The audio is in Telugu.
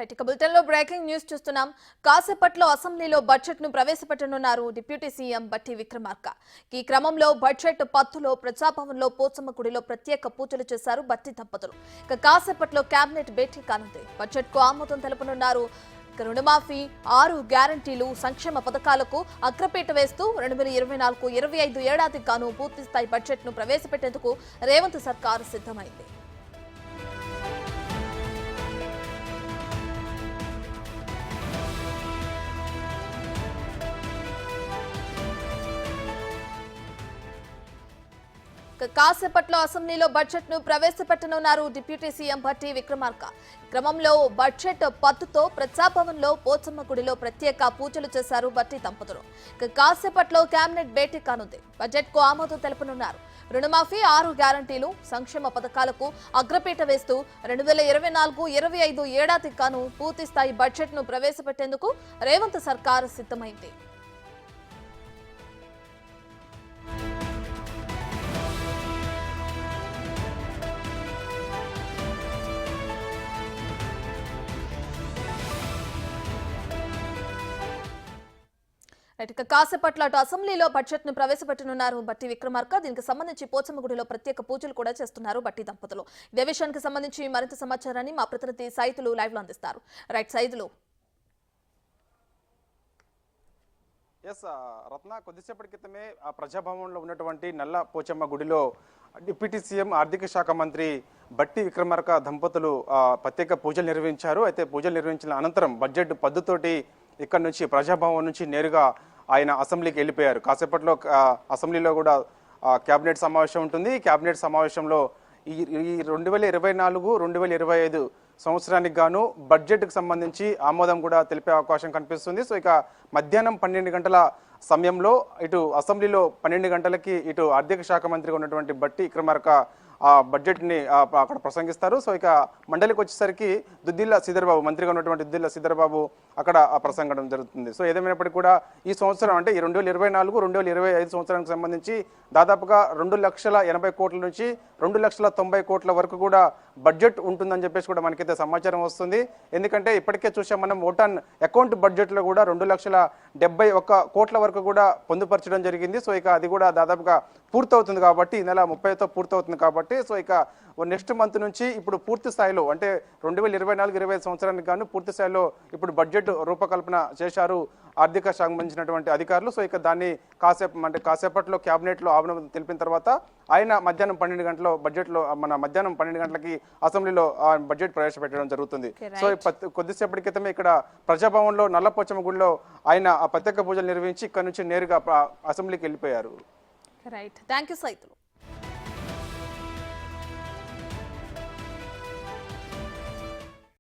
ఇక బులెటిన్లో బ్రేకింగ్ న్యూస్ చూస్తున్నాం. కాసేపట్లో అసెంబ్లీలో బడ్జెట్ ను ప్రవేశపెట్టనున్నారు డిప్యూటీ సీఎం బట్టి విక్రమార్క. ఈ క్రమంలో బడ్జెట్ పత్తులో ప్రజాభవన్లో పోచమ్మ గుడిలో ప్రత్యేక పూజలు చేశారు బట్టి దంపతులు. ఇక కాసేపట్లో కేబినెట్ భేటీ కానుంది. బడ్జెట్ కు ఆమోదం తెలుపనున్నారు. రుణమాఫీ, 6 గ్యారంటీలు, సంక్షేమ పథకాలకు అగ్రపీట వేస్తూ 2024-25 ఏడాదికి గాను పూర్తిస్థాయి బడ్జెట్ ను ప్రవేశపెట్టేందుకు రేవంత్ సర్కార్ సిద్ధమైంది. కాసేపట్లో అసెంబ్లీలో బడ్జెట్ ను ప్రవేశపెట్టనున్నారు డిప్యూటీ సీఎం బట్టి విక్రమార్క. క్రమంలో బడ్జెట్ పత్తుతో ప్రజాభవన్ లో పోచమ్మ గుడిలో ప్రత్యేక పూజలు చేశారు బట్టి దంపతులు. కాసేపట్లో కేబినెట్ భేటీ కానుంది. బడ్జెట్ కు ఆమోదం తెలుపనున్నారు. రుణమాఫీ, 6 గ్యారంటీలు, సంక్షేమ పథకాలకు అగ్రపీట వేస్తూ 2024-25 ఏడాదికి గాను పూర్తిస్థాయి బడ్జెట్ ను ప్రవేశపెట్టేందుకు రేవంత్ సర్కార్ సిద్ధమైంది. ఇక కాసేపట్లో అటు అసెంబ్లీలో బడ్జెట్ ను ప్రవేశపెట్టనున్నారు బట్టి విక్రమార్క. దీనికి సంబంధించి పోచమ్మగుడిలో ప్రత్యేక పూజలు కూడా చేస్తున్నారు బట్టి దంపతులు. ఇదే విషయానికి సంబంధించి మరింత సమాచారాన్ని మా ప్రతినిధి సైదులు లైవ్ లో అందిస్తారు. రైట్ సైదులు. రత్న, కొద్దిసేపటి క్రితమే ప్రజాభవన్లో ఉన్నటువంటి నల్ల పోచమ్మ గుడిలో డిప్యూటీ సీఎం ఆర్థిక శాఖ మంత్రి బట్టి విక్రమార్క దంపతులు ప్రత్యేక పూజలు నిర్వహించారు. అయితే పూజలు నిర్వహించిన అనంతరం బడ్జెట్ పద్దుతోటి ఇక్కడ నుంచి ప్రజాభవన్ నుంచి నేరుగా ఆయన అసెంబ్లీకి వెళ్ళిపోయారు. కాసేపట్లో అసెంబ్లీలో కూడా కేబినెట్ సమావేశం ఉంటుంది. కేబినెట్ సమావేశంలో ఈ 2024-2025 సంవత్సరానికి గాను బడ్జెట్కి సంబంధించి ఆమోదం కూడా తెలిపే అవకాశం కనిపిస్తుంది. సో ఇక మధ్యాహ్నం 12 గంటల సమయంలో ఇటు అసెంబ్లీలో 12 గంటలకి ఇటు ఆర్థిక శాఖ మంత్రిగా ఉన్నటువంటి బట్టి విక్రమార్క ఆ బడ్జెట్ని అక్కడ ప్రసంగిస్తారు. సో ఇక మండలికి వచ్చేసరికి దుద్దిల్ల శ్రీధర్బాబు, మంత్రిగా ఉన్నటువంటి దుద్దిల్ల శ్రీధర్బాబు అక్కడ ప్రసంగం జరుగుతుంది. సో ఏదేమైనప్పటికీ కూడా ఈ సంవత్సరం అంటే ఈ 2024-2025 సంవత్సరానికి సంబంధించి దాదాపుగా 2,80,00,000 కోట్ల నుంచి 2,90,00,000 కోట్ల వరకు కూడా బడ్జెట్ ఉంటుందని చెప్పేసి కూడా మనకైతే సమాచారం వస్తుంది. ఎందుకంటే ఇప్పటికే చూసాం మనం ఓటాన్ అకౌంట్ బడ్జెట్లో కూడా 2,71,00,000 కోట్ల వరకు కూడా పొందుపరచడం జరిగింది. సో ఇక అది కూడా దాదాపుగా పూర్తవుతుంది కాబట్టి, ఈ నెల 30తో పూర్తవుతుంది కాబట్టి, సో ఇక నెక్స్ట్ మంత్ నుంచి ఇప్పుడు పూర్తి స్థాయిలో అంటే 2024-25 సంవత్సరానికి గాను పూర్తి స్థాయిలో ఇప్పుడు బడ్జెట్ రూపకల్పన చేశారు ఆర్థిక శాఖ సంబంధించినటువంటి అధికారులు. సో ఇక దాన్ని కాసేపట్లో కేబినెట్లో ఆమోదం తెలిపిన తర్వాత ఆయన మధ్యాహ్నం 12 గంటల బడ్జెట్లో మధ్యాహ్నం 12 గంటలకి అసెంబ్లీలో బడ్జెట్ ప్రవేశపెట్టడం జరుగుతుంది. సో కొద్దిసేపటి క్రితమే ఇక్కడ ప్రజాభవన్లో నల్లపోచమ్మ గుడిలో ఆయన ప్రత్యేక పూజలు నిర్వహించి ఇక్కడ నుంచి నేరుగా అసెంబ్లీకి వెళ్ళిపోయారు. Right, thank you Saithulu.